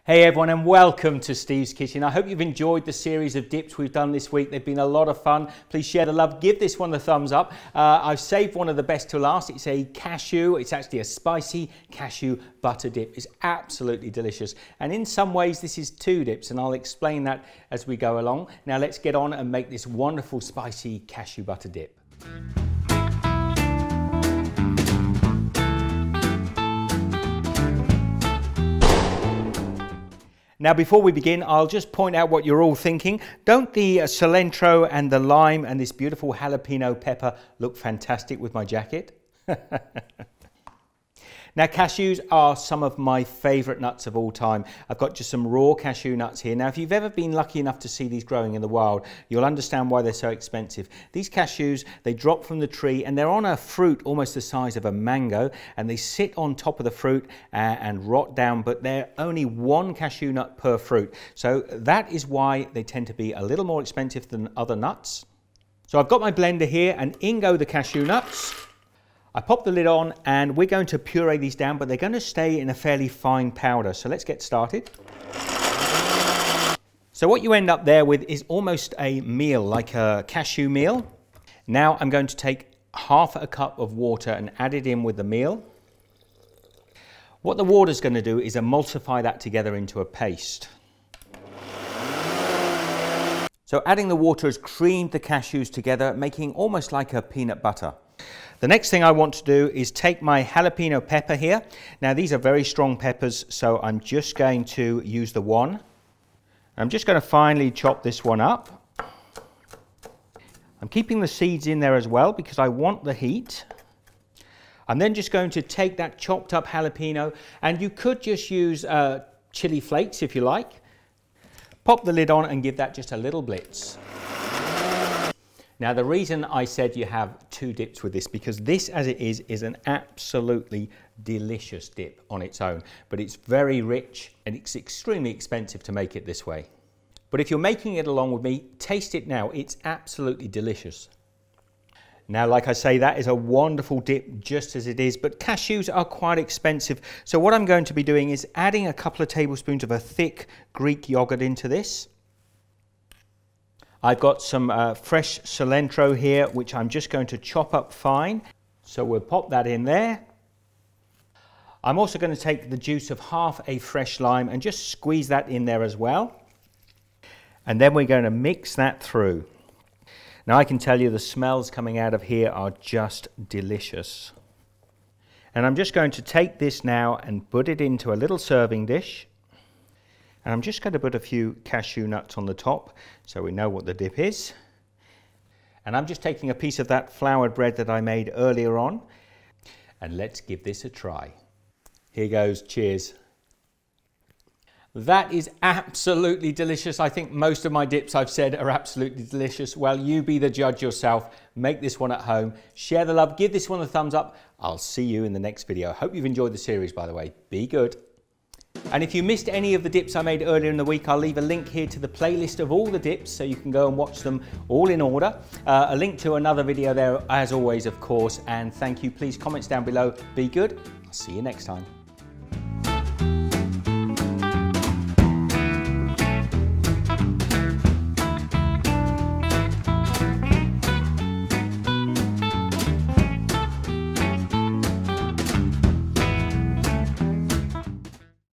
Hey everyone, and welcome to Steve's Kitchen. I hope you've enjoyed the series of dips we've done this week. They've been a lot of fun. Please share the love. Give this one a thumbs up. I've saved one of the best to last. It's a cashew. It's actually a spicy cashew butter dip. It's absolutely delicious. And in some ways, this is two dips, and I'll explain that as we go along. Now let's get on and make this wonderful spicy cashew butter dip. Now before we begin, I'll just point out what you're all thinking. Don't the cilantro and the lime and this beautiful jalapeno pepper look fantastic with my jacket? Now cashews are some of my favourite nuts of all time. I've got just some raw cashew nuts here. Now if you've ever been lucky enough to see these growing in the wild, you'll understand why they're so expensive. These cashews, they drop from the tree and they're on a fruit almost the size of a mango, and they sit on top of the fruit and rot down, but they're only one cashew nut per fruit. So that is why they tend to be a little more expensive than other nuts. So I've got my blender here and in go the cashew nuts. I pop the lid on and we're going to puree these down, but they're going to stay in a fairly fine powder. So let's get started. So what you end up there with is almost a meal, like a cashew meal. Now I'm going to take half a cup of water and add it in with the meal. What the water is going to do is emulsify that together into a paste. So adding the water has creamed the cashews together, making almost like a peanut butter. The next thing I want to do is take my jalapeno pepper here. Now these are very strong peppers, so I'm just going to use the one. I'm just going to finely chop this one up. I'm keeping the seeds in there as well because I want the heat. I'm then just going to take that chopped up jalapeno, and you could just use chili flakes if you like. Pop the lid on and give that just a little blitz. Now the reason I said you have two dips with this, because this as it is an absolutely delicious dip on its own, but it's very rich and it's extremely expensive to make it this way. But if you're making it along with me, taste it now, it's absolutely delicious. Now like I say, that is a wonderful dip just as it is, but cashews are quite expensive. So what I'm going to be doing is adding a couple of tablespoons of a thick Greek yogurt into this. I've got some fresh cilantro here, which I'm just going to chop up fine. So we'll pop that in there. I'm also going to take the juice of half a fresh lime and just squeeze that in there as well. And then we're going to mix that through. Now I can tell you the smells coming out of here are just delicious. And I'm just going to take this now and put it into a little serving dish. And I'm just going to put a few cashew nuts on the top so we know what the dip is. And I'm just taking a piece of that floured bread that I made earlier on. And let's give this a try. Here goes, cheers. That is absolutely delicious. I think most of my dips I've said are absolutely delicious. Well, you be the judge yourself. Make this one at home. Share the love. Give this one a thumbs up. I'll see you in the next video. Hope you've enjoyed the series, by the way. Be good. And if you missed any of the dips I made earlier in the week, I'll leave a link here to the playlist of all the dips so you can go and watch them all in order. A link to another video there as always, of course. And thank you. Please comments down below. Be good. I'll see you next time.